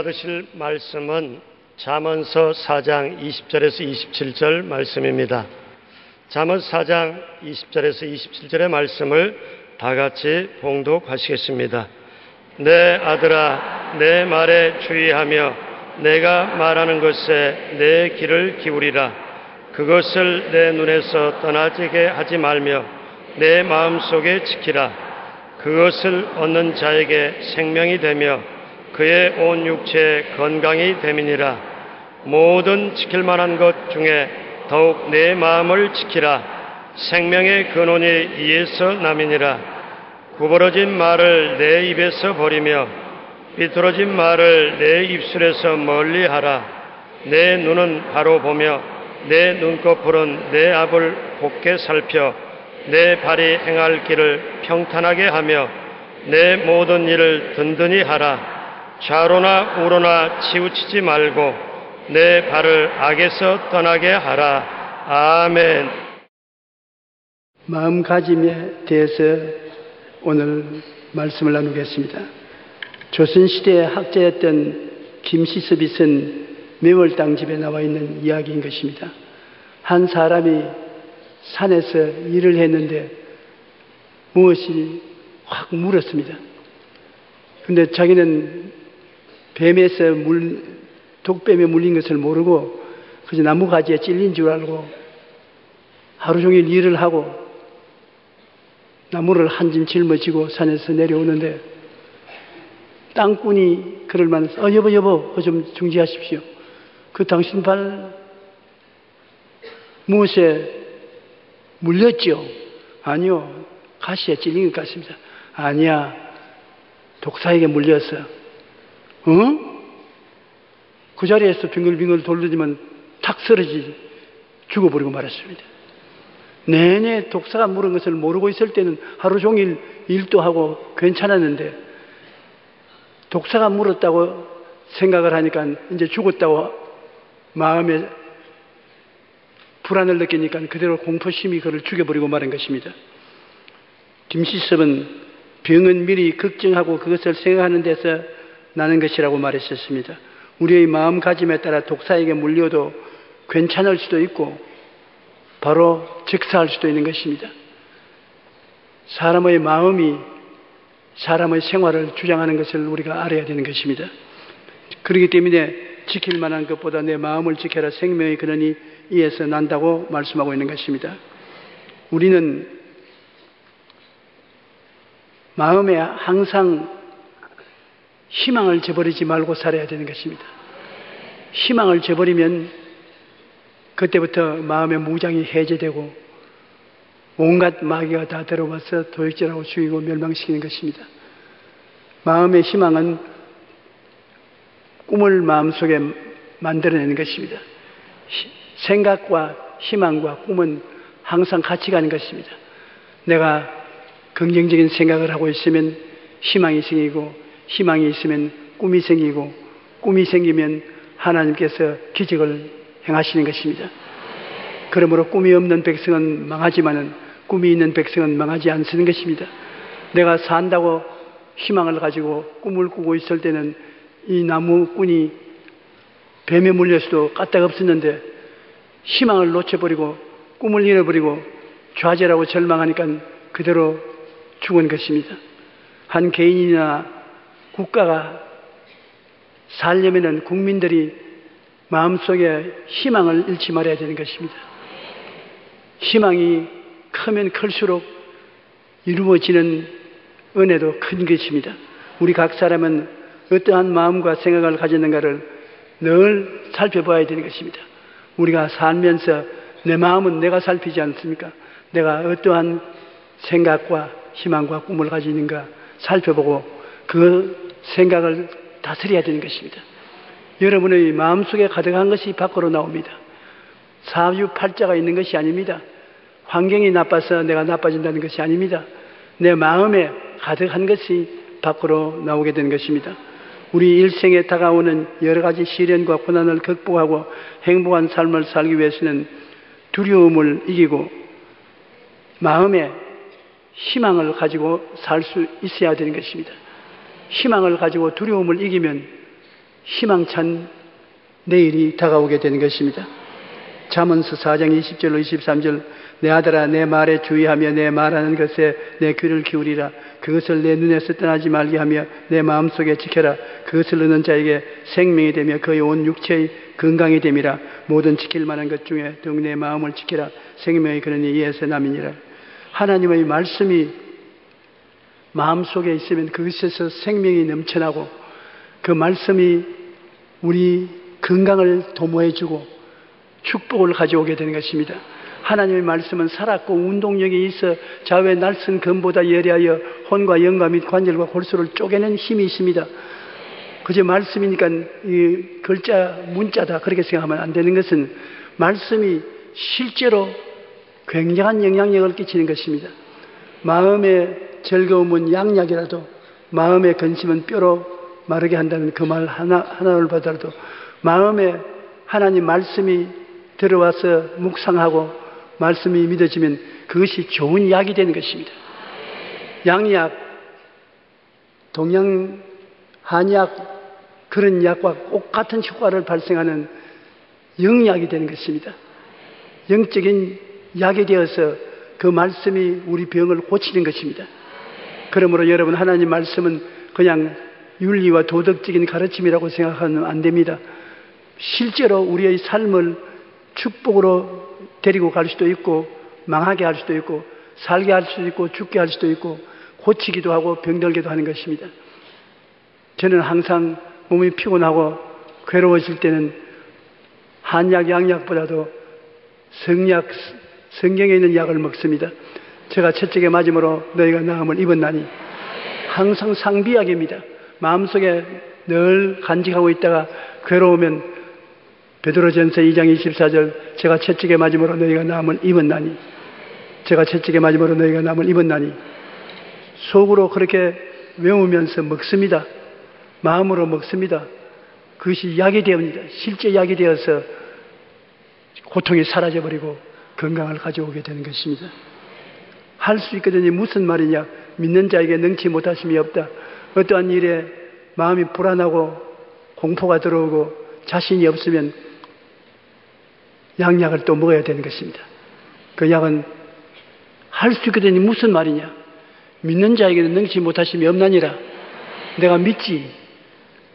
받으실 말씀은 잠언서 4장 20절에서 27절 말씀입니다. 잠언 4장 20절에서 27절의 말씀을 다 같이 봉독하시겠습니다. 내 아들아, 내 말에 주의하며 내가 말하는 것에 내 귀를 기울이라. 그것을 내 눈에서 떠나지게 하지 말며 내 마음속에 지키라. 그것을 얻는 자에게 생명이 되며 그의 온 육체에 건강이 됨이니라. 모든 지킬 만한 것 중에 더욱 내 마음을 지키라. 생명의 근원이 이에서 남이니라. 구부러진 말을 내 입에서 버리며 삐뚤어진 말을 내 입술에서 멀리하라. 내 눈은 바로 보며 내 눈꺼풀은 내 앞을 곱게 살펴 내 발이 행할 길을 평탄하게 하며 내 모든 일을 든든히 하라. 좌로나 우로나 치우치지 말고 내 발을 악에서 떠나게 하라. 아멘. 마음가짐에 대해서 오늘 말씀을 나누겠습니다. 조선시대의 학자였던 김시섭이 쓴 매월당 집에 나와 있는 이야기인 것입니다. 한 사람이 산에서 일을 했는데 무엇이 확 물었습니다. 근데 자기는 독뱀에 물린 것을 모르고 그저 나무가지에 찔린 줄 알고 하루 종일 일을 하고 나무를 한 짐 짊어지고 산에서 내려오는데 땅꾼이 그를 만나서 여보 좀 중지하십시오. 그 당신 발 무엇에 물렸죠? 아니요, 가시에 찔린 것 같습니다. 아니야, 독사에게 물려서. 그 자리에서 빙글빙글 돌리지만 탁 쓰러지 죽어버리고 말았습니다. 내내 독사가 물은 것을 모르고 있을 때는 하루 종일 일도 하고 괜찮았는데 독사가 물었다고 생각을 하니까 이제 죽었다고 마음에 불안을 느끼니까 그대로 공포심이 그를 죽여버리고 말은 것입니다. 김시섭은 병은 미리 걱정하고 그것을 생각하는 데서 나는 것이라고 말했었습니다. 우리의 마음가짐에 따라 독사에게 물려도 괜찮을 수도 있고 바로 즉사할 수도 있는 것입니다. 사람의 마음이 사람의 생활을 주장하는 것을 우리가 알아야 되는 것입니다. 그렇기 때문에 지킬 만한 것보다 내 마음을 지켜라. 생명의 근원이 이에서 난다고 말씀하고 있는 것입니다. 우리는 마음에 항상 희망을 저버리지 말고 살아야 되는 것입니다. 희망을 저버리면 그때부터 마음의 무장이 해제되고 온갖 마귀가 다 들어와서 도역질하고 죽이고 멸망시키는 것입니다. 마음의 희망은 꿈을 마음속에 만들어내는 것입니다. 생각과 희망과 꿈은 항상 같이 가는 것입니다. 내가 긍정적인 생각을 하고 있으면 희망이 생기고 희망이 있으면 꿈이 생기고 꿈이 생기면 하나님께서 기적을 행하시는 것입니다. 그러므로 꿈이 없는 백성은 망하지만은 꿈이 있는 백성은 망하지 않는 것입니다. 내가 산다고 희망을 가지고 꿈을 꾸고 있을 때는 이 나무꾼이 뱀에 물려서도 까딱없었는데 희망을 놓쳐버리고 꿈을 잃어버리고 좌절하고 절망하니까 그대로 죽은 것입니다. 한 개인이나 국가가 살려면은 국민들이 마음속에 희망을 잃지 말아야 되는 것입니다. 희망이 크면 클수록 이루어지는 은혜도 큰 것입니다. 우리 각 사람은 어떠한 마음과 생각을 가졌는가를 늘 살펴봐야 되는 것입니다. 우리가 살면서 내 마음은 내가 살피지 않습니까? 내가 어떠한 생각과 희망과 꿈을 가지는가 살펴보고 그 생각을 다스려야 되는 것입니다. 여러분의 마음속에 가득한 것이 밖으로 나옵니다. 사유팔자가 있는 것이 아닙니다. 환경이 나빠서 내가 나빠진다는 것이 아닙니다. 내 마음에 가득한 것이 밖으로 나오게 되는 것입니다. 우리 일생에 다가오는 여러 가지 시련과 고난을 극복하고 행복한 삶을 살기 위해서는 두려움을 이기고 마음에 희망을 가지고 살 수 있어야 되는 것입니다. 희망을 가지고 두려움을 이기면 희망찬 내일이 다가오게 되는 것입니다. 잠언서 4장 20절로 23절 내 아들아 내 말에 주의하며 내 말하는 것에 내 귀를 기울이라. 그것을 내 눈에서 떠나지 말게 하며 내 마음속에 지켜라. 그것을 얻는 자에게 생명이 되며 그의 온 육체의 건강이 됨이라. 모든 지킬 만한 것 중에 더욱 내 마음을 지켜라. 생명이 그러니 이에서 남이니라. 하나님의 말씀이 마음속에 있으면 그것에서 생명이 넘쳐나고 그 말씀이 우리 건강을 도모해주고 축복을 가져오게 되는 것입니다. 하나님의 말씀은 살았고 운동력이 있어 좌우의 날선 검보다 예리하여 혼과 영과 및 관절과 골수를 쪼개는 힘이 있습니다. 그저 말씀이니까 이 글자 문자다 그렇게 생각하면 안 되는 것은 말씀이 실제로 굉장한 영향력을 끼치는 것입니다. 마음의 즐거움은 양약이라도 마음의 근심은 뼈로 마르게 한다는 그 말 하나를 보더라도 마음에 하나님 말씀이 들어와서 묵상하고 말씀이 믿어지면 그것이 좋은 약이 되는 것입니다. 양약, 동양, 한약 그런 약과 똑같은 효과를 발생하는 영약이 되는 것입니다. 영적인 약이 되어서 그 말씀이 우리 병을 고치는 것입니다. 그러므로 여러분 하나님 말씀은 그냥 윤리와 도덕적인 가르침이라고 생각하면 안 됩니다. 실제로 우리의 삶을 축복으로 데리고 갈 수도 있고 망하게 할 수도 있고 살게 할 수도 있고 죽게 할 수도 있고 고치기도 하고 병들게도 하는 것입니다. 저는 항상 몸이 피곤하고 괴로워질 때는 한약, 양약보다도 성약, 성경에 있는 약을 먹습니다. 제가 채찍에 맞음으로 너희가 나음을 입었나니 항상 상비약입니다. 마음속에 늘 간직하고 있다가 괴로우면 베드로전서 2장 24절 제가 채찍에 맞음으로 너희가 나음을 입었나니 제가 채찍에 맞음으로 너희가 나음을 입었나니 속으로 그렇게 외우면서 먹습니다. 마음으로 먹습니다. 그것이 약이 되옵니다. 실제 약이 되어서 고통이 사라져버리고 건강을 가져오게 되는 것입니다. 할 수 있거든요. 무슨 말이냐? 믿는 자에게 능치 못하심이 없다. 어떠한 일에 마음이 불안하고 공포가 들어오고 자신이 없으면 양약을 또 먹어야 되는 것입니다. 그 약은 할 수 있거든요. 무슨 말이냐? 믿는 자에게는 능치 못하심이 없나니라. 내가 믿지.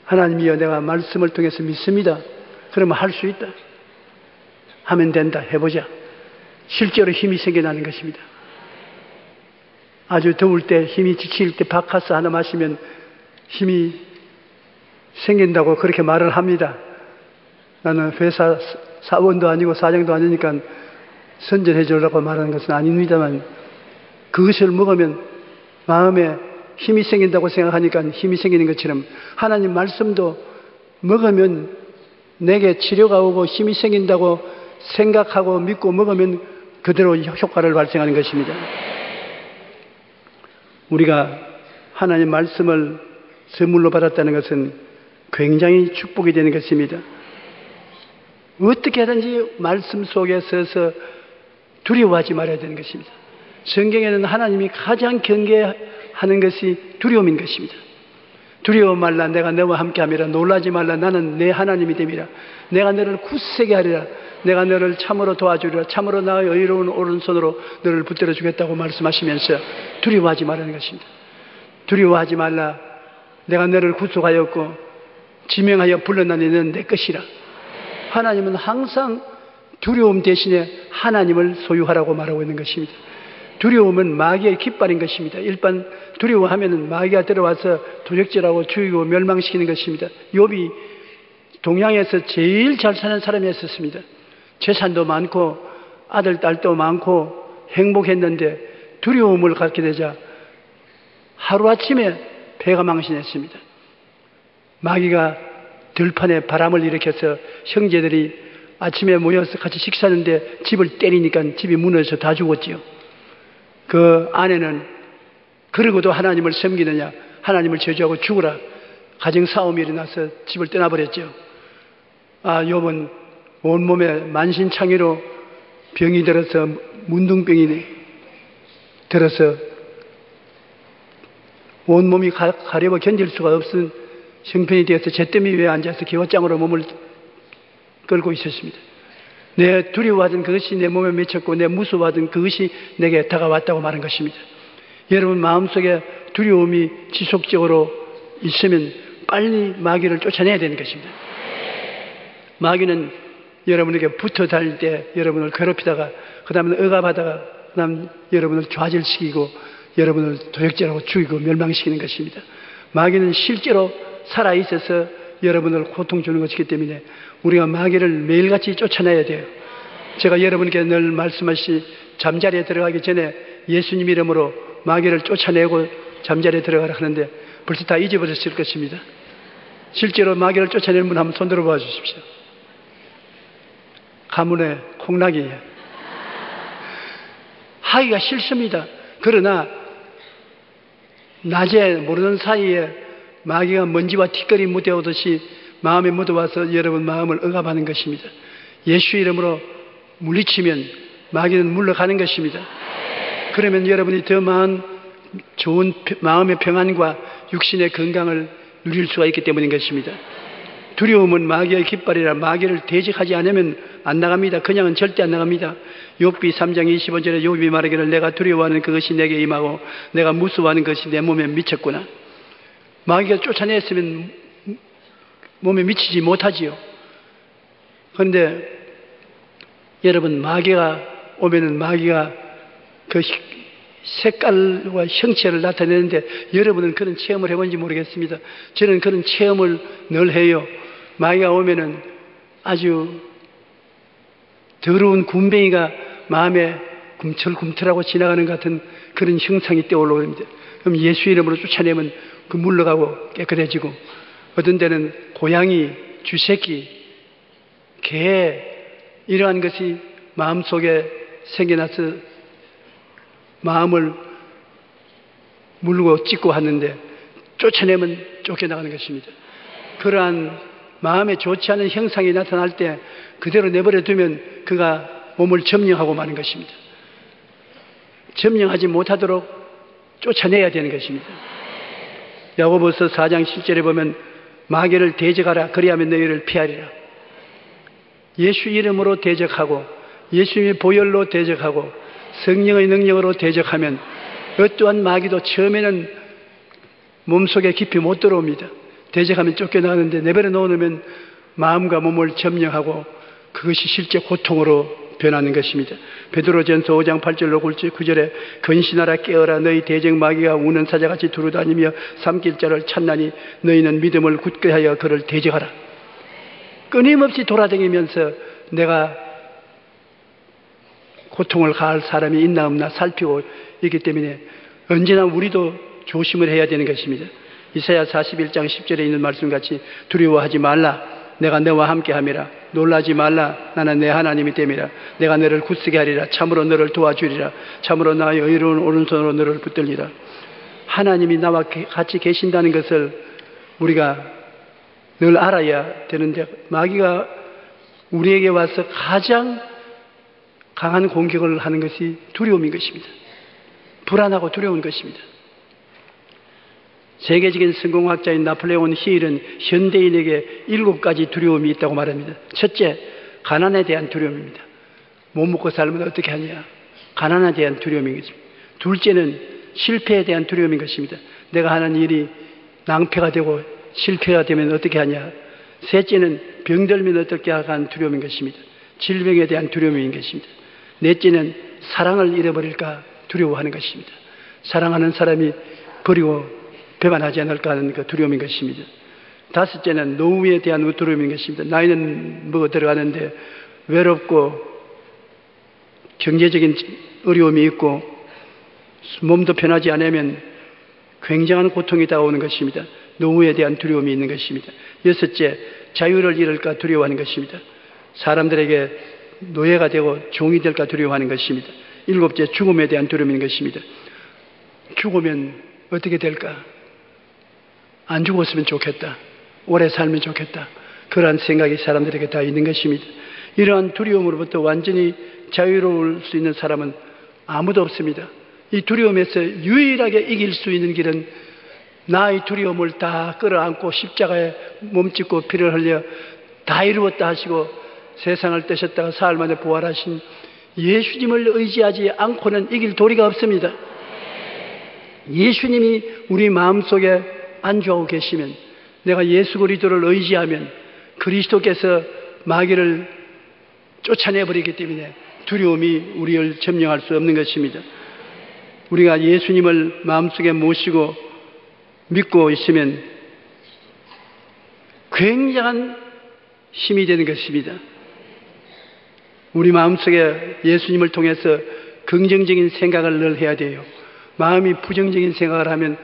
하나님이여 내가 말씀을 통해서 믿습니다. 그러면 할 수 있다. 하면 된다. 해보자. 실제로 힘이 생겨나는 것입니다. 아주 더울 때 힘이 지칠 때 바카스 하나 마시면 힘이 생긴다고 그렇게 말을 합니다. 나는 회사 사원도 아니고 사장도 아니니까 선전해 주려고 말하는 것은 아닙니다만 그것을 먹으면 마음에 힘이 생긴다고 생각하니까 힘이 생기는 것처럼 하나님 말씀도 먹으면 내게 치료가 오고 힘이 생긴다고 생각하고 믿고 먹으면 그대로 효과를 발생하는 것입니다. 우리가 하나님 말씀을 선물로 받았다는 것은 굉장히 축복이 되는 것입니다. 어떻게 하든지 말씀 속에 서서 두려워하지 말아야 되는 것입니다. 성경에는 하나님이 가장 경계하는 것이 두려움인 것입니다. 두려워 말라 내가 너와 함께함이라. 놀라지 말라 나는 내 하나님이 됨이라. 내가 너를 굳세게 하리라. 내가 너를 참으로 도와주리라. 참으로 나의 의로운 오른손으로 너를 붙들어 주겠다고 말씀하시면서 두려워하지 말라는 것입니다. 두려워하지 말라. 내가 너를 구속하였고 지명하여 불러나니 너는 내 것이라. 하나님은 항상 두려움 대신에 하나님을 소유하라고 말하고 있는 것입니다. 두려움은 마귀의 깃발인 것입니다. 일반 두려워하면 마귀가 들어와서 도적질하고 죽이고 멸망시키는 것입니다. 욥이 동양에서 제일 잘 사는 사람이었습니다. 재산도 많고 아들 딸도 많고 행복했는데 두려움을 갖게 되자 하루아침에 배가 망신했습니다. 마귀가 들판에 바람을 일으켜서 형제들이 아침에 모여서 같이 식사하는데 집을 때리니까 집이 무너져서 다 죽었지요. 그 아내는 그러고도 하나님을 섬기느냐, 하나님을 저주하고 죽으라. 가정 싸움이 일어나서 집을 떠나버렸죠. 욥은 온몸에 만신창이로 병이 들어서 문둥병이 들어서 온몸이 가려워 견딜 수가 없은 형편이 되어서 잿더미 위에 앉아서 기와장으로 몸을 끌고 있었습니다. 내 두려워하던 그것이 내 몸에 미쳤고 내 무서워하던 그것이 내게 다가왔다고 말한 것입니다. 여러분 마음속에 두려움이 지속적으로 있으면 빨리 마귀를 쫓아내야 되는 것입니다. 마귀는 여러분에게 붙어 다닐 때 여러분을 괴롭히다가 그 다음에 억압하다가 그 다음 여러분을 좌절시키고 여러분을 도역질하고 죽이고 멸망시키는 것입니다. 마귀는 실제로 살아있어서 여러분을 고통 주는 것이기 때문에 우리가 마귀를 매일같이 쫓아내야 돼요. 제가 여러분께 늘 말씀하시 잠자리에 들어가기 전에 예수님 이름으로 마귀를 쫓아내고 잠자리에 들어가라 하는데 벌써 다 잊어버렸을 것입니다. 실제로 마귀를 쫓아내는 분 한번 손 들어봐 주십시오. 가문의 콩나기예요. 하기가 싫습니다. 그러나 낮에 모르는 사이에 마귀가 먼지와 티끌이 묻어오듯이 마음에 묻어와서 여러분 마음을 억압하는 것입니다. 예수 이름으로 물리치면 마귀는 물러가는 것입니다. 그러면 여러분이 더 많은 좋은 마음의 평안과 육신의 건강을 누릴 수가 있기 때문인 것입니다. 두려움은 마귀의 깃발이라 마귀를 대적하지 않으면 안 나갑니다. 그냥은 절대 안 나갑니다. 욥기 3장 25절에 욥이 말하기를 내가 두려워하는 그것이 내게 임하고 내가 무서워하는 것이 내 몸에 미쳤구나. 마귀가 쫓아냈으면 몸에 미치지 못하지요. 그런데 여러분 마귀가 오면은 마귀가 그 색깔과 형체를 나타내는데 여러분은 그런 체험을 해본지 모르겠습니다. 저는 그런 체험을 늘 해요. 마귀가 오면은 아주 더러운 군뱅이가 마음에 꿈틀꿈틀하고 지나가는 것 같은 그런 형상이 떠올라옵니다. 그럼 예수 이름으로 쫓아내면 그 물러가고 깨끗해지고 어떤 때는 고양이, 쥐새끼, 개 이러한 것이 마음속에 생겨나서 마음을 물고 찢고 하는데 쫓아내면 쫓겨나가는 것입니다. 그러한 마음에 좋지 않은 형상이 나타날 때 그대로 내버려 두면 그가 몸을 점령하고 마는 것입니다. 점령하지 못하도록 쫓아내야 되는 것입니다. 야고보서 4장 10절에 보면 마귀를 대적하라 그리하면 너희를 피하리라. 예수 이름으로 대적하고 예수님의 보혈로 대적하고 성령의 능력으로 대적하면 어떠한 마귀도 처음에는 몸속에 깊이 못 들어옵니다. 대적하면 쫓겨나가는데 내버려 놓으면 마음과 몸을 점령하고 그것이 실제 고통으로 변하는 것입니다. 베드로전서 5장 8절로 9절에 근신하라 깨어라 너희 대적 마귀가 우는 사자같이 두루다니며 삼킬 자를 찾나니 너희는 믿음을 굳게 하여 그를 대적하라. 끊임없이 돌아다니면서 내가 고통을 가할 사람이 있나 없나 살피고 있기 때문에 언제나 우리도 조심을 해야 되는 것입니다. 이사야 41장 10절에 있는 말씀같이 두려워하지 말라 내가 너와 함께함이라 놀라지 말라 나는 내 하나님이 됨이라 내가 너를 굳세게 하리라 참으로 너를 도와주리라 참으로 나의 의로운 오른손으로 너를 붙들리라. 하나님이 나와 같이 계신다는 것을 우리가 늘 알아야 되는데 마귀가 우리에게 와서 가장 강한 공격을 하는 것이 두려움인 것입니다. 불안하고 두려운 것입니다. 세계적인 성공학자인 나폴레온 힐은 현대인에게 7가지 두려움이 있다고 말합니다. 첫째, 가난에 대한 두려움입니다. 못 먹고 살면 어떻게 하냐. 가난에 대한 두려움인 것입니다. 둘째는 실패에 대한 두려움인 것입니다. 내가 하는 일이 낭패가 되고 실패가 되면 어떻게 하냐. 셋째는 병들면 어떻게 하는 두려움인 것입니다. 질병에 대한 두려움인 것입니다. 넷째는 사랑을 잃어버릴까 두려워하는 것입니다. 사랑하는 사람이 버리고 배반하지 않을까 하는 그 두려움인 것입니다. 다섯째는 노후에 대한 두려움인 것입니다. 나이는 먹어 들어가는데 외롭고 경제적인 어려움이 있고 몸도 편하지 않으면 굉장한 고통이 다가오는 것입니다. 노후에 대한 두려움이 있는 것입니다. 여섯째, 자유를 잃을까 두려워하는 것입니다. 사람들에게 노예가 되고 종이 될까 두려워하는 것입니다. 일곱째, 죽음에 대한 두려움인 것입니다. 죽으면 어떻게 될까? 안 죽었으면 좋겠다. 오래 살면 좋겠다. 그러한 생각이 사람들에게 다 있는 것입니다. 이러한 두려움으로부터 완전히 자유로울 수 있는 사람은 아무도 없습니다. 이 두려움에서 유일하게 이길 수 있는 길은 나의 두려움을 다 끌어안고 십자가에 몸짓고 피를 흘려 다 이루었다 하시고 세상을 떠셨다가 사흘 만에 부활하신 예수님을 의지하지 않고는 이길 도리가 없습니다. 예수님이 우리 마음속에 안주하고 계시면, 내가 예수 그리스도를 의지하면 그리스도께서 마귀를 쫓아내버리기 때문에 두려움이 우리를 점령할 수 없는 것입니다. 우리가 예수님을 마음속에 모시고 믿고 있으면 굉장한 힘이 되는 것입니다. 우리 마음속에 예수님을 통해서 긍정적인 생각을 늘 해야 돼요. 마음이 부정적인 생각을 하면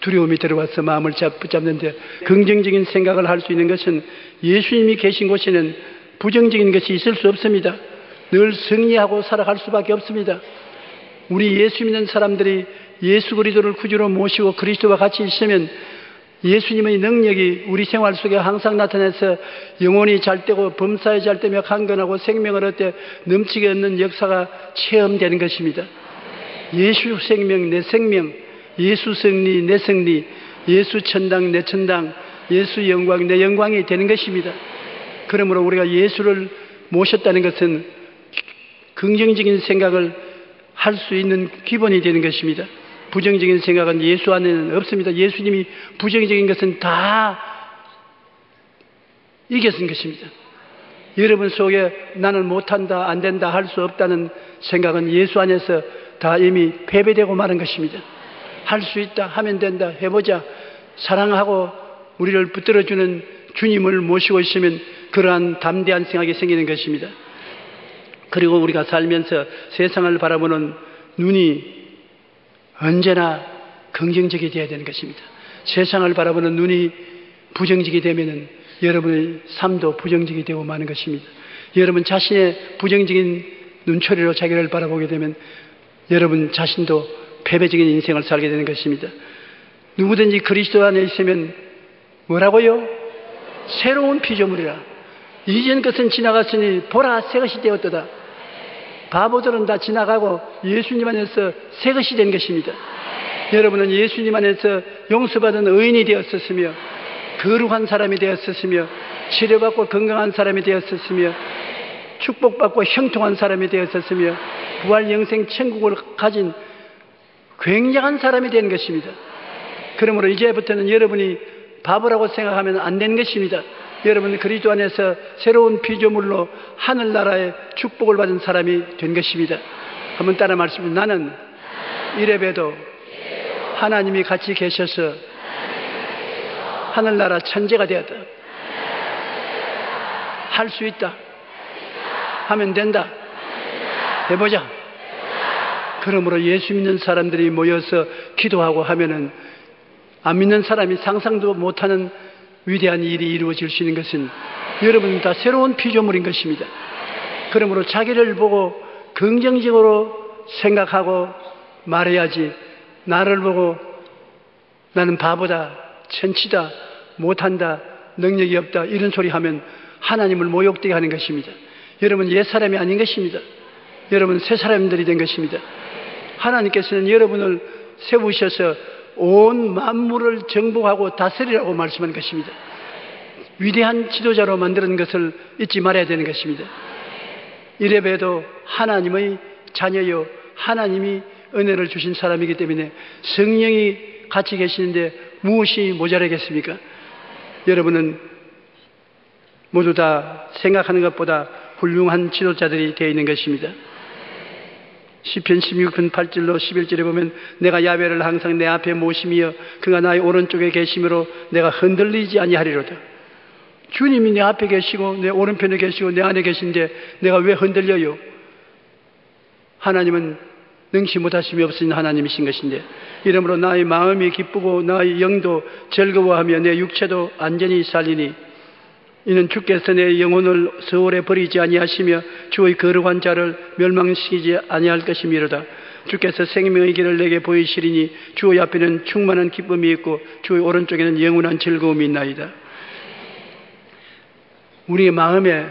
두려움이 들어와서 마음을 붙잡는데, 긍정적인 생각을 할 수 있는 것은 예수님이 계신 곳에는 부정적인 것이 있을 수 없습니다. 늘 승리하고 살아갈 수밖에 없습니다. 우리 예수 믿는 사람들이 예수 그리스도를 구주로 모시고 그리스도와 같이 있으면 예수님의 능력이 우리 생활 속에 항상 나타나서 영혼이 잘되고 범사에 잘되며 강건하고 생명을 얻되 넘치게 얻는 역사가 체험되는 것입니다. 예수 생명 내 생명, 예수 승리 내 승리, 예수 천당 내 천당, 예수 영광 내 영광이 되는 것입니다. 그러므로 우리가 예수를 모셨다는 것은 긍정적인 생각을 할 수 있는 기본이 되는 것입니다. 부정적인 생각은 예수 안에는 없습니다. 예수님이 부정적인 것은 다 이겼은 것입니다. 여러분 속에 나는 못한다, 안 된다, 할 수 없다는 생각은 예수 안에서 다 이미 패배되고 마는 것입니다. 할 수 있다, 하면 된다, 해보자, 사랑하고 우리를 붙들어주는 주님을 모시고 있으면 그러한 담대한 생각이 생기는 것입니다. 그리고 우리가 살면서 세상을 바라보는 눈이 언제나 긍정적이 되어야 되는 것입니다. 세상을 바라보는 눈이 부정적이 되면은 여러분의 삶도 부정적이 되고 마는 것입니다. 여러분 자신의 부정적인 눈초리로 자기를 바라보게 되면 여러분 자신도 패배적인 인생을 살게 되는 것입니다. 누구든지 그리스도 안에 있으면 뭐라고요? 새로운 피조물이라. 이전 것은 지나갔으니 보라 새 것이 되었도다. 바보들은 다 지나가고 예수님 안에서 새 것이 된 것입니다. 여러분은 예수님 안에서 용서받은 의인이 되었었으며 거룩한 사람이 되었었으며 치료받고 건강한 사람이 되었었으며 축복받고 형통한 사람이 되었었으며 부활 영생 천국을 가진 굉장한 사람이 된 것입니다. 그러므로 이제부터는 여러분이 바보라고 생각하면 안 되는 것입니다. 여러분 그리스도 안에서 새로운 피조물로 하늘나라의 축복을 받은 사람이 된 것입니다. 한번 따라 말씀해. 나는 이래봬도 하나님이 같이 계셔서 하늘나라 천재가 되었다. 할 수 있다. 하면 된다. 해보자. 그러므로 예수 믿는 사람들이 모여서 기도하고 하면은 안 믿는 사람이 상상도 못하는 위대한 일이 이루어질 수 있는 것은 여러분 다 새로운 피조물인 것입니다. 그러므로 자기를 보고 긍정적으로 생각하고 말해야지, 나를 보고 나는 바보다, 천치다, 못한다, 능력이 없다 이런 소리 하면 하나님을 모욕되게 하는 것입니다. 여러분 옛사람이 아닌 것입니다. 여러분 새 사람들이 된 것입니다. 하나님께서는 여러분을 세우셔서 온 만물을 정복하고 다스리라고 말씀한 것입니다. 위대한 지도자로 만드는 것을 잊지 말아야 되는 것입니다. 이래봬도 하나님의 자녀요, 하나님이 은혜를 주신 사람이기 때문에 성령이 같이 계시는데 무엇이 모자라겠습니까? 여러분은 모두 다 생각하는 것보다 훌륭한 지도자들이 되어 있는 것입니다. 시편 16편 8절로 11절에 보면 내가 야훼를 항상 내 앞에 모시며 그가 나의 오른쪽에 계심으로 내가 흔들리지 아니하리로다. 주님이 내 앞에 계시고 내 오른편에 계시고 내 안에 계신데 내가 왜 흔들려요? 하나님은 능치 못하심이 없으신 하나님이신 것인데, 이러므로 나의 마음이 기쁘고 나의 영도 즐거워하며 내 육체도 안전히 살리니 이는 주께서 내 영혼을 서울에 버리지 아니하시며 주의 거룩한 자를 멸망시키지 아니할 것이미로다. 주께서 생명의 길을 내게 보이시리니 주의 앞에는 충만한 기쁨이 있고 주의 오른쪽에는 영원한 즐거움이 있나이다. 우리의 마음에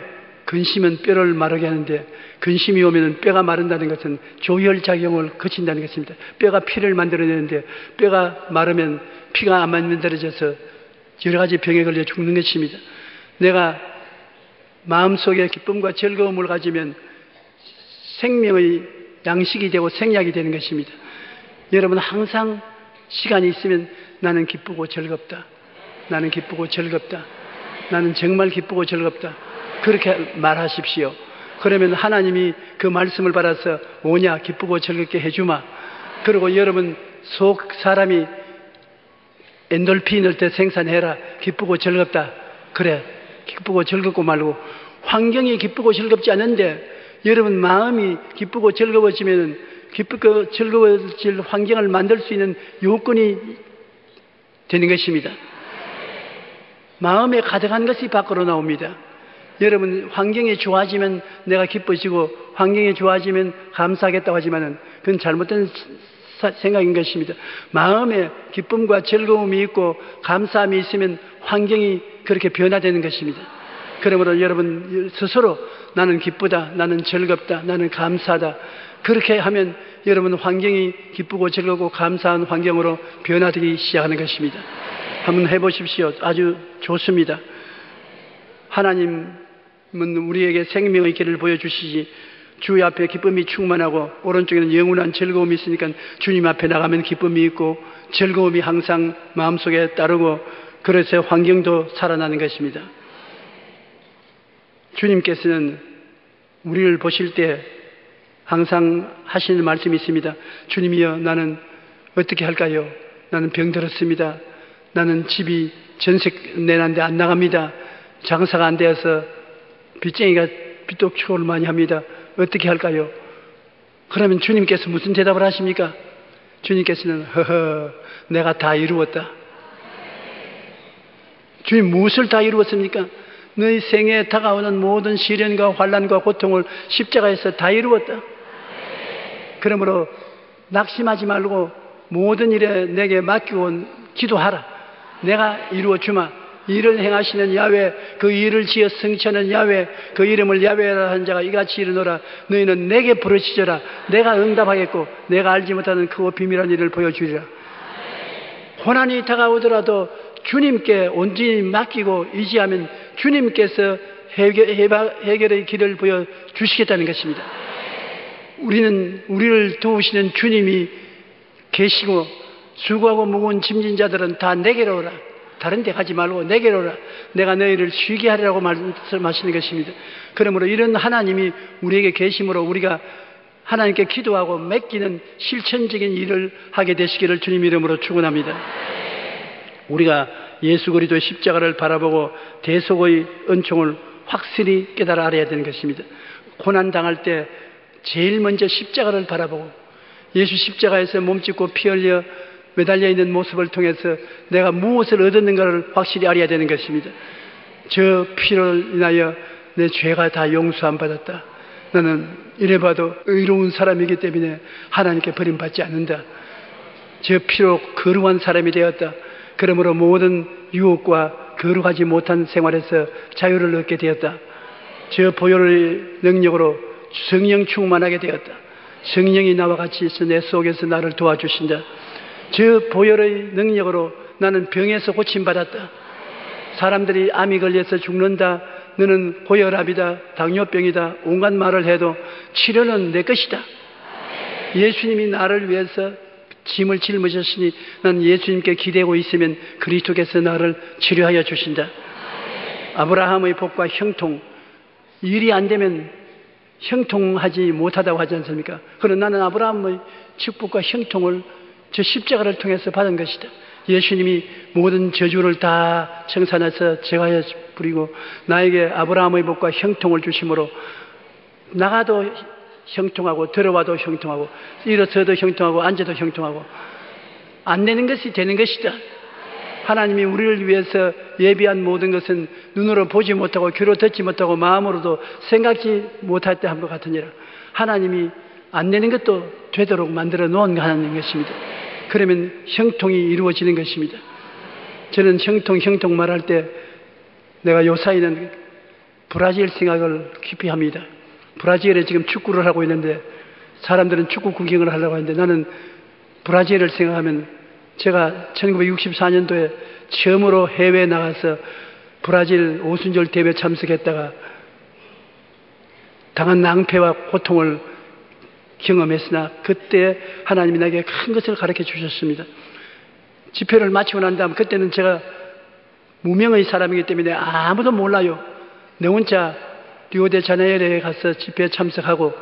근심은 뼈를 마르게 하는데 근심이 오면 뼈가 마른다는 것은 조혈작용을 거친다는 것입니다. 뼈가 피를 만들어내는데 뼈가 마르면 피가 안 만들어져서 여러 가지 병에 걸려 죽는 것입니다. 내가 마음속에 기쁨과 즐거움을 가지면 생명의 양식이 되고 생약이 되는 것입니다. 여러분 항상 시간이 있으면 나는 기쁘고 즐겁다. 나는 기쁘고 즐겁다. 나는 정말 기쁘고 즐겁다. 그렇게 말하십시오. 그러면 하나님이 그 말씀을 받아서 오냐 기쁘고 즐겁게 해주마. 그리고 여러분 속 사람이 엔돌핀을 때 생산해라. 기쁘고 즐겁다. 그래 기쁘고 즐겁고 말고 환경이 기쁘고 즐겁지 않은데 여러분 마음이 기쁘고 즐거워지면 기쁘고 즐거워질 환경을 만들 수 있는 요건이 되는 것입니다. 마음에 가득한 것이 밖으로 나옵니다. 여러분 환경이 좋아지면 내가 기뻐지고 환경이 좋아지면 감사하겠다고 하지만 그건 잘못된 생각인 것입니다. 마음에 기쁨과 즐거움이 있고 감사함이 있으면 환경이 그렇게 변화되는 것입니다. 그러므로 여러분 스스로 나는 기쁘다, 나는 즐겁다, 나는 감사하다. 그렇게 하면 여러분 환경이 기쁘고 즐겁고 감사한 환경으로 변화되기 시작하는 것입니다. 한번 해보십시오. 아주 좋습니다. 하나님은 우리에게 생명의 길을 보여주시지 주의 앞에 기쁨이 충만하고 오른쪽에는 영원한 즐거움이 있으니까 주님 앞에 나가면 기쁨이 있고 즐거움이 항상 마음속에 따르고 그래서 환경도 살아나는 것입니다. 주님께서는 우리를 보실 때 항상 하시는 말씀이 있습니다. 주님이여 나는 어떻게 할까요? 나는 병들었습니다. 나는 집이 전세 내는데 안 나갑니다. 장사가 안 되어서 빚쟁이가 빚독초를 많이 합니다. 어떻게 할까요? 그러면 주님께서 무슨 대답을 하십니까? 주님께서는 허허 내가 다 이루었다. 주님 무엇을 다 이루었습니까? 너희 생에 다가오는 모든 시련과 환난과 고통을 십자가에서 다 이루었다. 그러므로 낙심하지 말고 모든 일에 내게 맡기고 기도하라. 내가 이루어 주마. 일을 행하시는 야훼, 그 일을 지어 성취하는 야훼, 그 이름을 야훼라 한 자가 이같이 이르노라. 너희는 내게 부르짖어라. 내가 응답하겠고 내가 알지 못하는 크고 비밀한 일을 보여주리라. 고난이 다가오더라도 주님께 온전히 맡기고 의지하면 주님께서 해결의 길을 보여주시겠다는 것입니다. 우리를 도우시는 주님이 계시고 수고하고 무거운 짐진 자들은 다 내게로 오라. 다른 데 가지 말고 내게로 오라. 내가 너희를 쉬게 하리라고 말씀하시는 것입니다. 그러므로 이런 하나님이 우리에게 계심으로 우리가 하나님께 기도하고 맡기는 실천적인 일을 하게 되시기를 주님 이름으로 축원합니다. 우리가 예수 그리스도의 십자가를 바라보고 대속의 은총을 확실히 깨달아 알아야 되는 것입니다. 고난 당할 때 제일 먼저 십자가를 바라보고 예수 십자가에서 몸짓고 피 흘려 매달려 있는 모습을 통해서 내가 무엇을 얻었는가를 확실히 알아야 되는 것입니다. 저 피를 인하여 내 죄가 다 용서함 받았다. 나는 이래봐도 의로운 사람이기 때문에 하나님께 버림받지 않는다. 저 피로 거룩한 사람이 되었다. 그러므로 모든 유혹과 거룩하지 못한 생활에서 자유를 얻게 되었다. 저 보혈의 능력으로 성령 충만하게 되었다. 성령이 나와 같이 있어 내 속에서 나를 도와주신다. 저 보혈의 능력으로 나는 병에서 고침받았다. 사람들이 암이 걸려서 죽는다. 너는 고혈압이다. 당뇨병이다. 온갖 말을 해도 치료는 내 것이다. 예수님이 나를 위해서 짐을 짊으셨으니 난 예수님께 기대고 있으면 그리스도께서 나를 치료하여 주신다. 아브라함의 복과 형통, 일이 안 되면 형통하지 못하다고 하지 않습니까? 그러나 나는 아브라함의 축복과 형통을 저 십자가를 통해서 받은 것이다. 예수님이 모든 저주를 다 청산해서 제거하여 부리고 나에게 아브라함의 복과 형통을 주심으로 나가도 형통하고 들어와도 형통하고 일어서도 형통하고 앉아도 형통하고 안 되는 것이 되는 것이다. 하나님이 우리를 위해서 예비한 모든 것은 눈으로 보지 못하고 귀로 듣지 못하고 마음으로도 생각지 못할 때 한 것 같으니라. 하나님이 안 되는 것도 되도록 만들어 놓은 하나님인 것입니다. 그러면 형통이 이루어지는 것입니다. 저는 형통 말할 때 내가 요사이는 브라질 생각을 깊이 합니다. 브라질에 지금 축구를 하고 있는데 사람들은 축구 구경을 하려고 하는데 나는 브라질을 생각하면 제가 1964년도에 처음으로 해외에 나가서 브라질 오순절 대회 참석했다가 당한 낭패와 고통을 경험했으나 그때 하나님이 나에게 큰 것을 가르쳐 주셨습니다. 집회를 마치고 난 다음 그때는 제가 무명의 사람이기 때문에 아무도 몰라요. 내 혼자 리오데자네이루에 가서 집회에 참석하고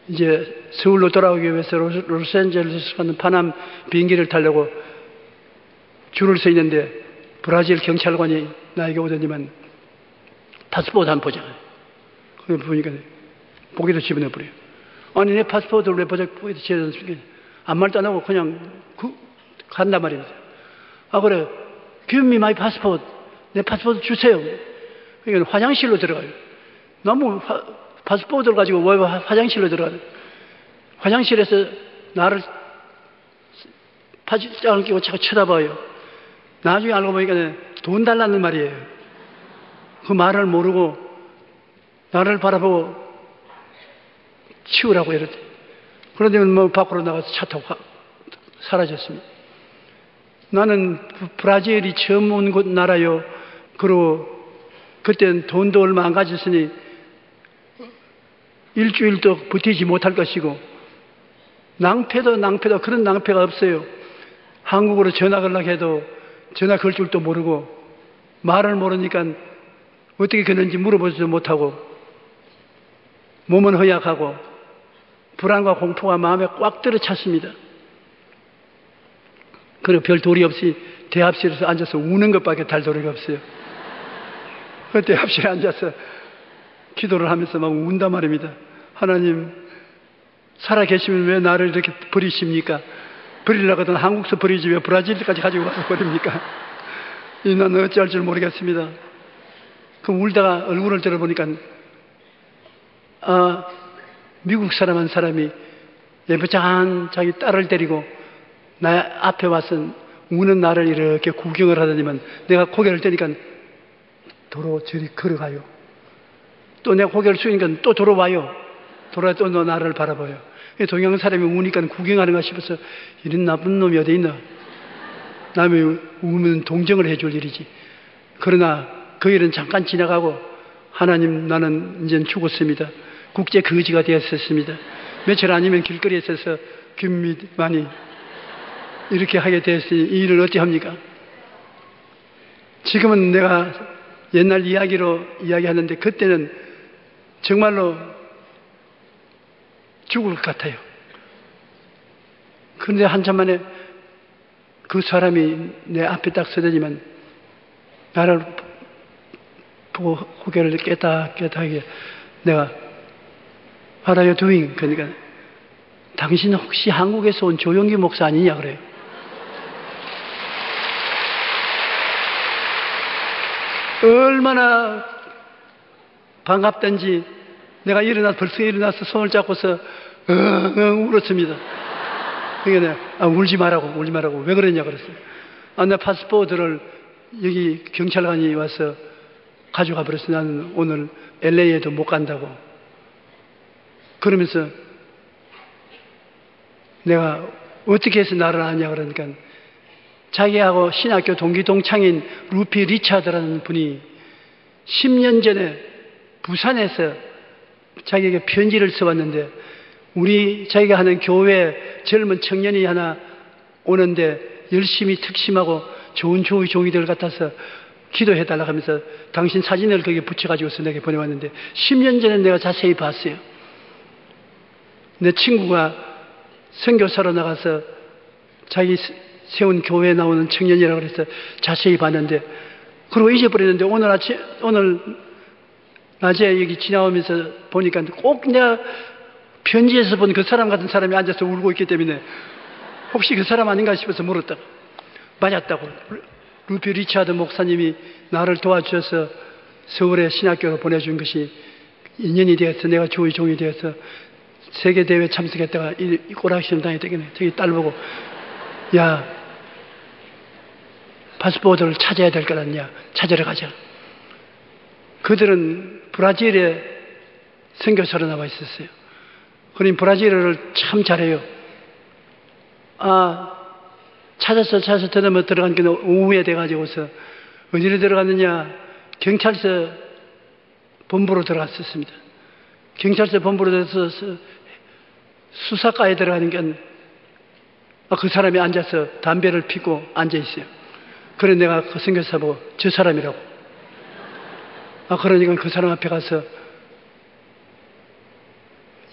이제 서울로 돌아오기 위해서 로스앤젤레스 가는 파남 비행기를 타려고 줄을 서 있는데 브라질 경찰관이 나에게 오더니만 파스포르트 한 보자. 그걸 보니까 보기도 집어넣어버려요. 아니 내 파스포르트를 왜 보기도 집어넣습니까? 아무 말도 안 하고 그냥 간단 말입니다. 아 그래 give me my passport. 내 파스포르트 주세요. 그러니까 화장실로 들어가요. 너무 파스포르트를 가지고 왜 화장실로 들어가요? 화장실에서 나를 파장을 끼고 자꾸 쳐다봐요. 나중에 알고 보니까 돈 달라는 말이에요. 그 말을 모르고 나를 바라보고 치우라고 이러대. 그런데 뭐 밖으로 나가서 차 타고 사라졌습니다. 나는 브라질이 처음 온 곳 나라요. 그리고 그때는 돈도 얼마 안 가졌으니 일주일도 버티지 못할 것이고 낭패도 그런 낭패가 없어요. 한국으로 전화 걸려고 해도 전화 걸 줄도 모르고 말을 모르니까 어떻게 그런지 물어보지도 못하고 몸은 허약하고 불안과 공포가 마음에 꽉 들어찼습니다. 그리고 별 도리 없이 대합실에서 앉아서 우는 것밖에 달 도리가 없어요. 그 대합실에 앉아서 기도를 하면서 막 운단 말입니다. 하나님 살아계시면 왜 나를 이렇게 버리십니까? 버리려고 하던 한국서 버리지 왜 브라질까지 가지고 와서 버립니까? 나는 어찌할 줄 모르겠습니다. 그 울다가 얼굴을 들어보니까 미국 사람 한 사람이 예쁘장한 자기 딸을 데리고 나 앞에 와서 우는 나를 이렇게 구경을 하더니만 내가 고개를 드니까 도로 저리 걸어가요. 또 내가 고개를 숙이니까 또 돌아와요. 돌아와 또 나를 바라봐요. 동양 사람이 우니까 구경하는가 싶어서 이런 나쁜 놈이 어디 있나. 남이 우면 동정을 해줄 일이지. 그러나 그 일은 잠깐 지나가고 하나님 나는 이제 죽었습니다. 국제 거지가 되었습니다. 며칠 아니면 길거리에 서서 균미만이 이렇게 하게 되었으니 이 일을 어찌 합니까? 지금은 내가 옛날 이야기로 이야기하는데 그때는 정말로 죽을 것 같아요. 그런데 한참 만에 그 사람이 내 앞에 딱 서더니만 나를 보고 고개를 깨딱깨딱하게 내가 What are you doing? 그러니까 당신 혹시 한국에서 온 조용기 목사 아니냐 그래요. 얼마나 반갑던지 내가 벌써 일어나서 손을 잡고서 울었습니다. 그러니까 내가 울지 말라고 왜 그러냐 그랬어요. 내 파스포르트를 여기 경찰관이 와서 가져가 버렸어. 나는 오늘 LA에도 못 간다고. 그러면서 내가 어떻게 해서 나를 아냐 그러니까 자기하고 신학교 동기 동창인 루피 리차드라는 분이 10년 전에 부산에서 자기에게 편지를 써왔는데 자기가 하는 교회 젊은 청년이 하나 오는데 열심히 특심하고 좋은 종이들 같아서 기도해달라고 하면서 당신 사진을 거기에 붙여가지고서 내게 보내왔는데 10년 전에 내가 자세히 봤어요. 내 친구가 선교사로 나가서 자기 세운 교회에 나오는 청년이라고 해서 자세히 봤는데 그리고 잊어버렸는데 오늘 낮에 여기 지나오면서 보니까 꼭 내가 편지에서 본 그 사람 같은 사람이 앉아서 울고 있기 때문에 혹시 그 사람 아닌가 싶어서 물었다고. 맞았다고. 루피 리차드 목사님이 나를 도와주셔서 서울에 신학교로 보내준 것이 인연이 되어서 내가 주의 종이 되어서 세계대회 참석했다가 이 꼬락시험 당했다겠네. 저기 딸 보고 야 파스포르트를 찾아야 될 것 같냐. 찾으러 가자. 그들은 브라질에 선교사로 나와 있었어요. 그러니 브라질어를 참 잘해요. 찾아서 들어간 게 오후에 돼가지고서 어디로 들어갔느냐? 경찰서 본부로 들어갔었습니다. 경찰서 본부로 들어가서 수사과에 들어가는 게 그 사람이 앉아서 담배를 피고 앉아 있어요. 그래 내가 그 선교사 보고 저 사람이라고. 그러니까 그 사람 앞에 가서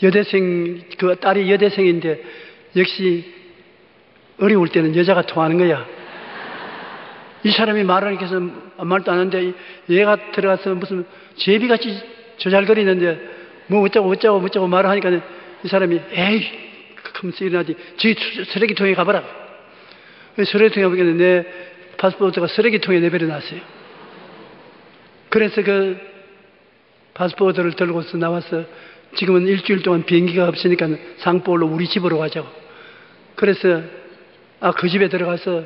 여대생, 그 딸이 여대생인데 역시 어려울 때는 여자가 통하는 거야. 이 사람이 말하니까 해서 말도 안 하는데 얘가 들어가서 무슨 제비같이 저잘거리는데 뭐 어쩌고 말을 하니까 이 사람이 에이 하면서 일어나지. 저기 쓰레기통에 가봐라. 쓰레기통에 가보니까 내 파스포르트가 쓰레기통에 내버려놨어요. 그래서 그 파스포르트를 들고서 나와서 지금은 일주일 동안 비행기가 없으니까 상포울로 우리 집으로 가자고. 그래서 그 집에 들어가서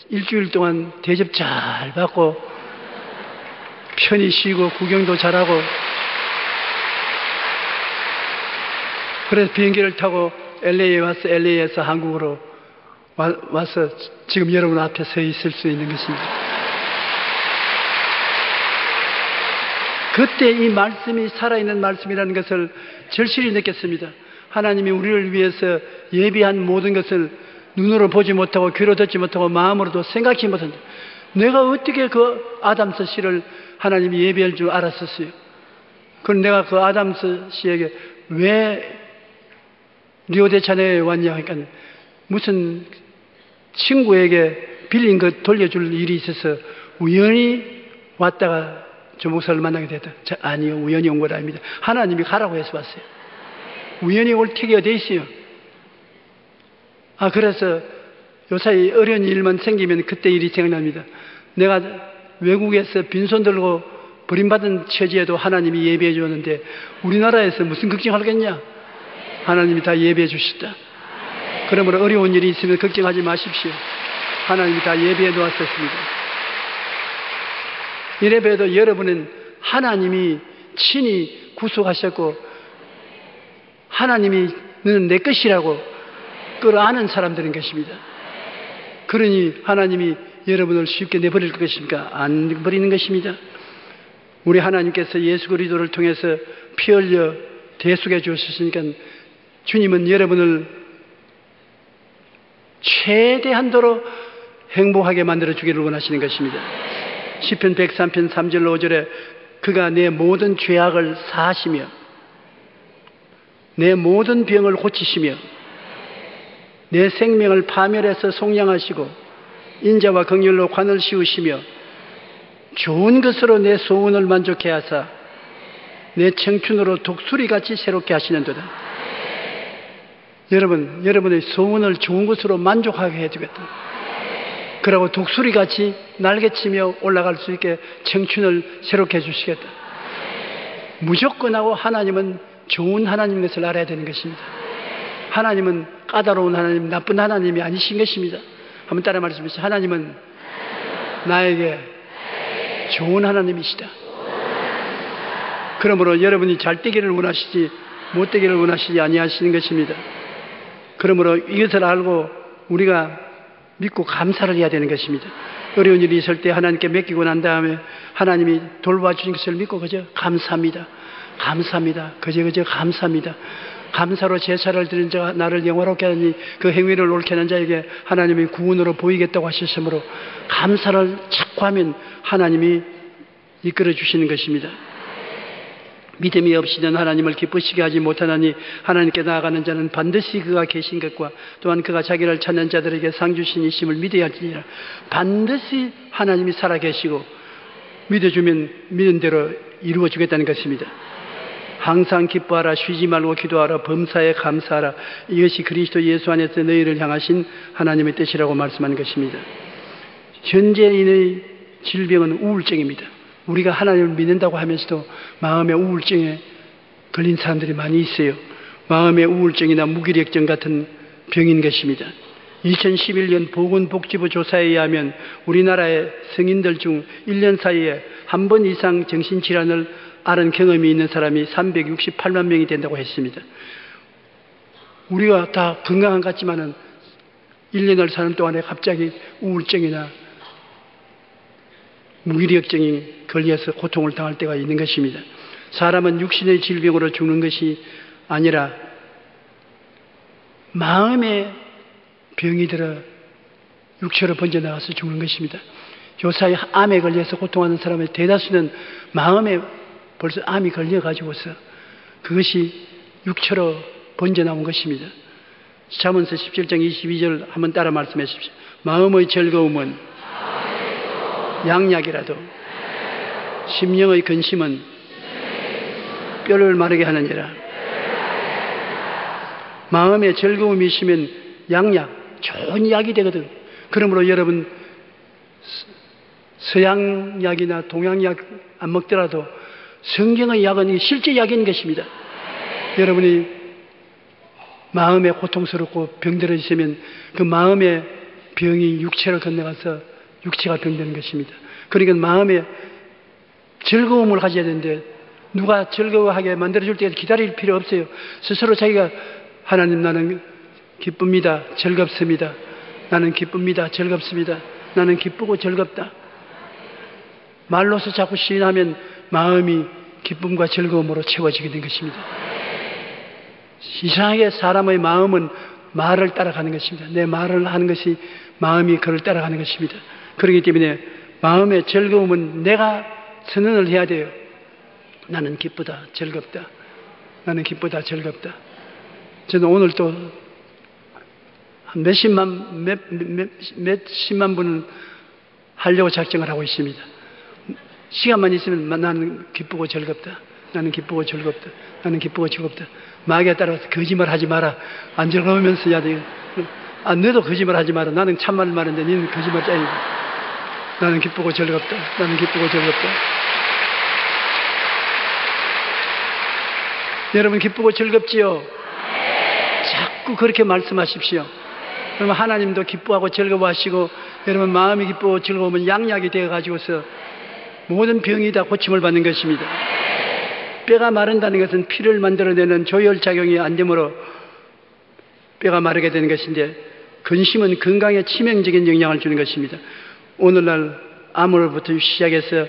일주일 동안 대접 잘 받고 편히 쉬고 구경도 잘하고 그래서 비행기를 타고 LA에 와서 LA에서 한국으로 와서 지금 여러분 앞에 서 있을 수 있는 것입니다. 그때 이 말씀이 살아있는 말씀이라는 것을 절실히 느꼈습니다. 하나님이 우리를 위해서 예비한 모든 것을 눈으로 보지 못하고 귀로 듣지 못하고 마음으로도 생각지 못한 내가 어떻게 그 아담스 씨를 하나님이 예비할 줄 알았었어요. 그럼 내가 그 아담스 씨에게 왜 리오데자네이루에 왔냐 하니까 무슨 친구에게 빌린 것 돌려줄 일이 있어서 우연히 왔다가 조 목사를 만나게 됐다. 아니요, 우연히 온 건 아닙니다. 하나님이 가라고 해서 왔어요. 우연히 올 택이 어디 있어요? 그래서 요사이 어려운 일만 생기면 그때 일이 생각납니다. 내가 외국에서 빈손 들고 버림받은 처지에도 하나님이 예배해 주었는데 우리나라에서 무슨 걱정하겠냐? 하나님이 다 예배해 주시다. 그러므로 어려운 일이 있으면 걱정하지 마십시오. 하나님이 다 예배해 놓았었습니다. 이래봬도 여러분은 하나님이 친히 구속하셨고 하나님이 너는 내 것이라고 그걸 아는 사람들인 것입니다. 그러니 하나님이 여러분을 쉽게 내버릴 것입니까? 안 버리는 것입니다. 우리 하나님께서 예수 그리스도를 통해서 피 흘려 대속해 주셨으니까 주님은 여러분을 최대한도로 행복하게 만들어 주기를 원하시는 것입니다. 시편 103편 3절 5절에 그가 내 모든 죄악을 사하시며 내 모든 병을 고치시며 내 생명을 파멸해서 속량하시고 인자와 긍휼로 관을 씌우시며 좋은 것으로 내 소원을 만족해 하사 내 청춘으로 독수리같이 새롭게 하시는도다. 여러분의 소원을 좋은 것으로 만족하게 해주겠다. 그러고 독수리같이 날개치며 올라갈 수 있게 청춘을 새롭게 해주시겠다. 무조건하고 하나님은 좋은 하나님인 것을 알아야 되는 것입니다. 하나님은 까다로운 하나님, 나쁜 하나님이 아니신 것입니다. 한번 따라 말씀하시죠. 하나님은 나에게 좋은 하나님이시다. 그러므로 여러분이 잘 되기를 원하시지 못 되기를 원하시지 아니하시는 것입니다. 그러므로 이것을 알고 우리가 믿고 감사를 해야 되는 것입니다. 어려운 일이 있을 때 하나님께 맡기고 난 다음에 하나님이 돌봐주신 것을 믿고 그저 감사합니다. 감사합니다. 그저 감사합니다. 감사로 제사를 드린 자가 나를 영화롭게 하니 그 행위를 옳게 하는 자에게 하나님이 구원으로 보이겠다고 하셨으므로 감사를 자꾸 하면 하나님이 이끌어 주시는 것입니다. 믿음이 없이는 하나님을 기쁘시게 하지 못하나니 하나님께 나아가는 자는 반드시 그가 계신 것과 또한 그가 자기를 찾는 자들에게 상 주신 이심을 믿어야 할지니라. 반드시 하나님이 살아계시고 믿어주면 믿은 대로 이루어 주겠다는 것입니다. 항상 기뻐하라, 쉬지 말고 기도하라, 범사에 감사하라. 이것이 그리스도 예수 안에서 너희를 향하신 하나님의 뜻이라고 말씀하는 것입니다. 현재인의 질병은 우울증입니다. 우리가 하나님을 믿는다고 하면서도 마음의 우울증에 걸린 사람들이 많이 있어요. 마음의 우울증이나 무기력증 같은 병인 것입니다. 2011년 보건복지부 조사에 의하면 우리나라의 성인들 중 1년 사이에 한 번 이상 정신질환을 앓은 경험이 있는 사람이 368만 명이 된다고 했습니다. 우리가 다 건강한 것 같지만은 1년을 사는 동안에 갑자기 우울증이나 무기력증이 걸려서 고통을 당할 때가 있는 것입니다. 사람은 육신의 질병으로 죽는 것이 아니라 마음의 병이 들어 육체로 번져나가서 죽는 것입니다. 요사이 암에 걸려서 고통하는 사람의 대다수는 마음에 벌써 암이 걸려가지고서 그것이 육체로 번져나온 것입니다. 잠언서 17장 22절 한번 따라 말씀해 주십시오. 마음의 즐거움은 양약이라도 심령의 근심은 뼈를 마르게 하느니라. 마음에 즐거움이 있으면 양약, 좋은 약이 되거든. 그러므로 여러분 서양약이나 동양약 안 먹더라도 성경의 약은 실제 약인 것입니다. 여러분이 마음에 고통스럽고 병들어 있으면 그 마음의 병이 육체로 건너가서 육체가 병되는 것입니다. 그러니까 마음에 즐거움을 가져야 되는데 누가 즐거워하게 만들어줄 때까지 기다릴 필요 없어요. 스스로 자기가 하나님 나는 기쁩니다. 즐겁습니다. 나는 기쁩니다. 즐겁습니다. 나는 기쁘고 즐겁다. 말로서 자꾸 시인하면 마음이 기쁨과 즐거움으로 채워지게 된 것입니다. 이상하게 사람의 마음은 말을 따라가는 것입니다. 내 말을 하는 것이 마음이 그를 따라가는 것입니다. 그렇기 때문에 마음의 즐거움은 내가 선언을 해야 돼요. 나는 기쁘다, 즐겁다. 나는 기쁘다, 즐겁다. 저는 오늘 또 몇십만 분을 하려고 작정을 하고 있습니다. 시간만 있으면 나는 기쁘고 즐겁다. 나는 기쁘고 즐겁다. 나는 기쁘고 즐겁다. 마귀에 따라서 거짓말 하지 마라. 안 즐거우면서 해야 돼요. 아, 너도 거짓말 하지 마라. 나는 참말 말인데 너는 거짓말 짜이고. 나는 기쁘고 즐겁다. 나는 기쁘고 즐겁다. 여러분 기쁘고 즐겁지요? 자꾸 그렇게 말씀하십시오. 그러면 하나님도 기뻐하고 즐거워하시고 여러분 마음이 기쁘고 즐거우면 양약이 되어가지고서 모든 병이 다 고침을 받는 것입니다. 뼈가 마른다는 것은 피를 만들어내는 조혈작용이 안 되므로 뼈가 마르게 되는 것인데 근심은 건강에 치명적인 영향을 주는 것입니다. 오늘날 암으로부터 시작해서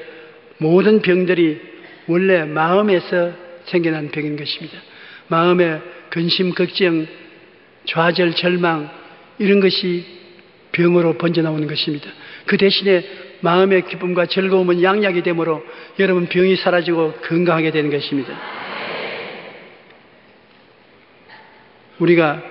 모든 병들이 원래 마음에서 생겨난 병인 것입니다. 마음의 근심, 걱정, 좌절, 절망 이런 것이 병으로 번져나오는 것입니다. 그 대신에 마음의 기쁨과 즐거움은 양약이 되므로 여러분 병이 사라지고 건강하게 되는 것입니다. 우리가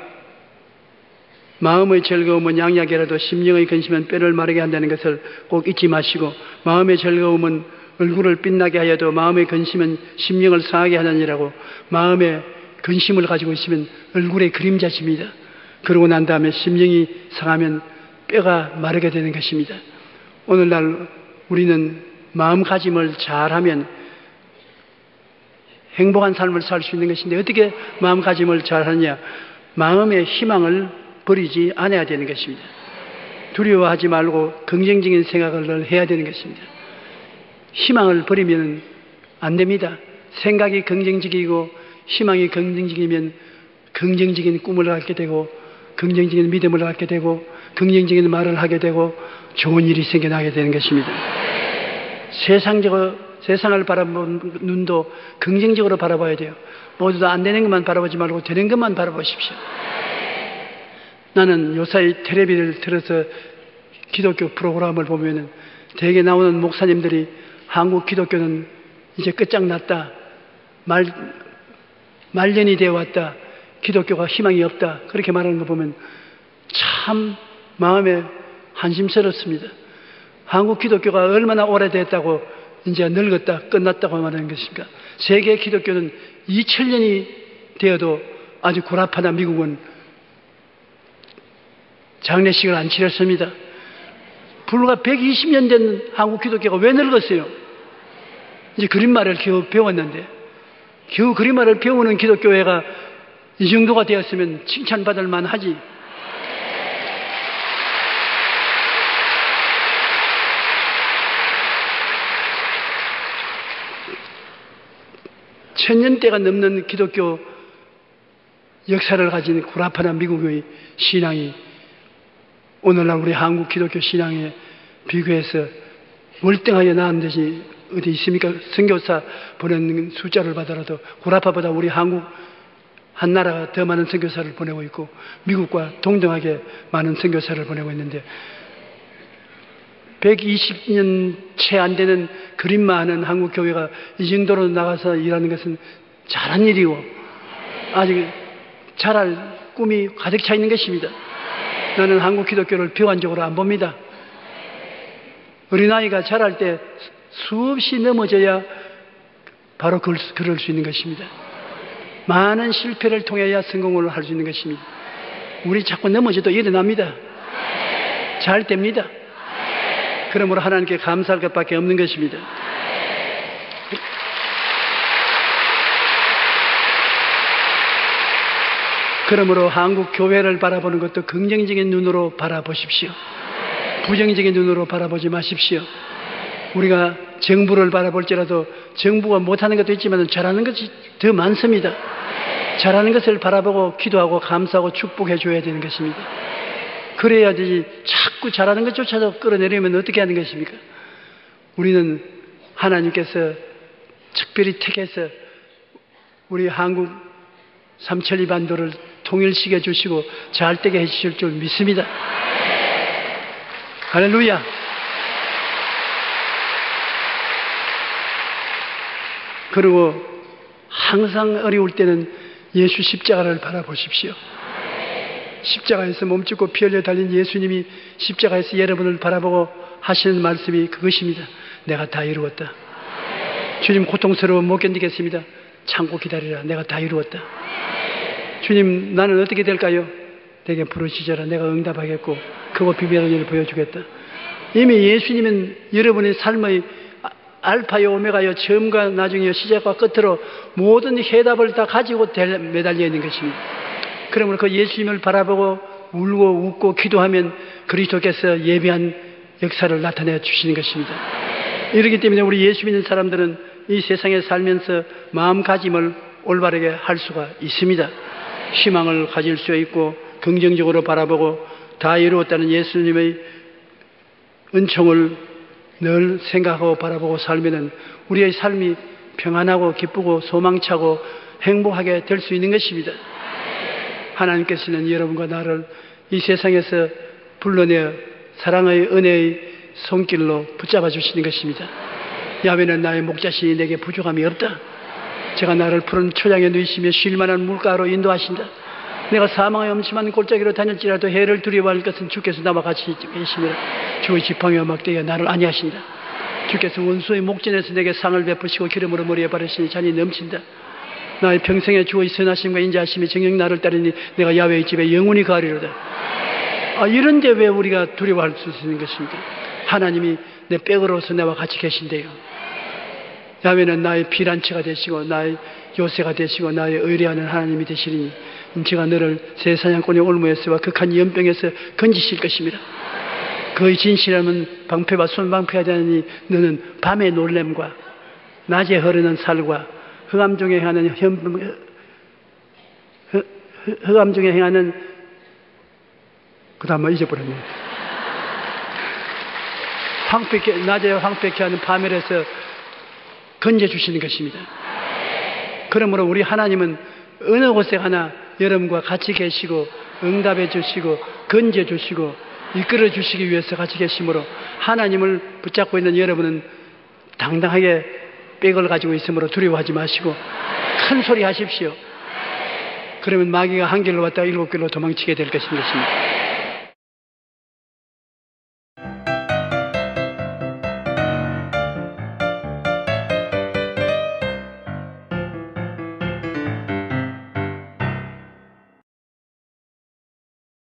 마음의 즐거움은 양약이라도 심령의 근심은 뼈를 마르게 한다는 것을 꼭 잊지 마시고 마음의 즐거움은 얼굴을 빛나게 하여도 마음의 근심은 심령을 상하게 하느니라고 마음의 근심을 가지고 있으면 얼굴의 그림자십니다. 그러고 난 다음에 심령이 상하면 뼈가 마르게 되는 것입니다. 오늘날 우리는 마음가짐을 잘하면 행복한 삶을 살 수 있는 것인데 어떻게 마음가짐을 잘하느냐? 마음의 희망을 버리지 않아야 되는 것입니다. 두려워하지 말고 긍정적인 생각을 해야 되는 것입니다. 희망을 버리면 안 됩니다. 생각이 긍정적이고 희망이 긍정적이면 긍정적인 꿈을 갖게 되고 긍정적인 믿음을 갖게 되고 긍정적인 말을 하게 되고 좋은 일이 생겨나게 되는 것입니다. 세상을 바라보는 눈도 긍정적으로 바라봐야 돼요. 모두 다 안 되는 것만 바라보지 말고 되는 것만 바라보십시오. 나는 요사이 텔레비를 틀어서 기독교 프로그램을 보면은 대개 나오는 목사님들이 한국 기독교는 이제 끝장났다. 말년이 되어 왔다. 기독교가 희망이 없다. 그렇게 말하는 거 보면 참 마음에 한심스럽습니다. 한국 기독교가 얼마나 오래됐다고 이제 늙었다, 끝났다고 말하는 것입니까? 세계 기독교는 2000년이 되어도 아주 고라파나 미국은 장례식을 안 치렀습니다. 불과 120년 된 한국 기독교가 왜 늙었어요? 이제 그림말을 겨우 배웠는데 겨우 그림말을 배우는 기독교회가 이 정도가 되었으면 칭찬받을 만하지. 천년대가 넘는 기독교 역사를 가진 구라파나 미국의 신앙이 오늘날 우리 한국 기독교 신앙에 비교해서 월등하게 나은 것이 어디 있습니까? 선교사 보내는 숫자를 받아라도 구라파보다 우리 한국 한 나라가 더 많은 선교사를 보내고 있고 미국과 동등하게 많은 선교사를 보내고 있는데 120년 채 안 되는 그림만 한국 교회가 이 정도로 나가서 일하는 것은 잘한 일이고 아직 잘할 꿈이 가득 차 있는 것입니다. 나는 한국 기독교를 비관적으로 안 봅니다. 어린아이가 자랄 때 수없이 넘어져야 바로 그럴 수 있는 것입니다. 많은 실패를 통해야 성공을 할 수 있는 것입니다. 우리 자꾸 넘어져도 일어납니다. 잘 됩니다. 그러므로 하나님께 감사할 것밖에 없는 것입니다. 그러므로 한국 교회를 바라보는 것도 긍정적인 눈으로 바라보십시오. 부정적인 눈으로 바라보지 마십시오. 우리가 정부를 바라볼지라도 정부가 못하는 것도 있지만 잘하는 것이 더 많습니다. 잘하는 것을 바라보고 기도하고 감사하고 축복해 줘야 되는 것입니다. 그래야지 자꾸 잘하는 것조차도 끌어내려면 어떻게 하는 것입니까? 우리는 하나님께서 특별히 택해서 우리 한국 삼천리 반도를 통일시켜 주시고 잘되게 해주실 줄 믿습니다. 할렐루야. 그리고 항상 어려울 때는 예수 십자가를 바라보십시오. 십자가에서 몸짓고 피 흘려 달린 예수님이 십자가에서 여러분을 바라보고 하시는 말씀이 그것입니다. 내가 다 이루었다. 주님 고통스러워 못 견디겠습니다. 참고 기다리라. 내가 다 이루었다. 주님 나는 어떻게 될까요? 내게 부르시자라. 내가 응답하겠고 크고 비밀한 일을 보여주겠다. 이미 예수님은 여러분의 삶의 알파요 오메가요 처음과 나중이요 시작과 끝으로 모든 해답을 다 가지고 매달려 있는 것입니다. 그러므로 그 예수님을 바라보고 울고 웃고 기도하면 그리스도께서 예비한 역사를 나타내 주시는 것입니다. 이렇기 때문에 우리 예수 믿는 사람들은 이 세상에 살면서 마음가짐을 올바르게 할 수가 있습니다. 희망을 가질 수 있고 긍정적으로 바라보고 다 이루었다는 예수님의 은총을 늘 생각하고 바라보고 살면은 우리의 삶이 평안하고 기쁘고 소망차고 행복하게 될 수 있는 것입니다. 하나님께서는 여러분과 나를 이 세상에서 불러내어 사랑의 은혜의 손길로 붙잡아 주시는 것입니다. 야훼는 나의 목자시니 내게 부족함이 없다. 제가 나를 푸른 초장에 누이시며 쉴만한 물가로 인도하신다. 내가 사망의 엄침한 골짜기로 다닐지라도 해를 두려워할 것은 주께서 나와 같이 계시니라. 주의 지팡이와 막대기가 나를 안위하신다. 주께서 원수의 목전에서 내게 상을 베푸시고 기름으로 머리에 바르시니 잔이 넘친다. 나의 평생에 주의 선하심과 인자하심이 정녕 나를 따르니 내가 야훼의 집에 영원히 거하리로다. 이런데 왜 우리가 두려워할 수 있는 것입니까? 하나님이 내 백으로서 나와 같이 계신대요. 야훼는 나의 피난처가 되시고 나의 요새가 되시고 나의 의뢰하는 하나님이 되시리니 제가 너를 새 사냥꾼의 올무에서와 극한 연병에서 건지실 것입니다. 그의 진실함은 방패와 손방패가 되느니 너는 밤의 놀램과 낮에 흐르는 살과 흑암 중에 행하는 그 다음 잊어버렸네. 낮에 황폐케 하는 파멸에서 건져주시는 것입니다. 그러므로 우리 하나님은 어느 곳에 가나 여러분과 같이 계시고 응답해 주시고 건져 주시고 이끌어 주시기 위해서 같이 계시므로 하나님을 붙잡고 있는 여러분은 당당하게 백을 가지고 있으므로 두려워하지 마시고 큰 소리 하십시오. 그러면 마귀가 한 길로 왔다가 7길로 도망치게 될 것입니다.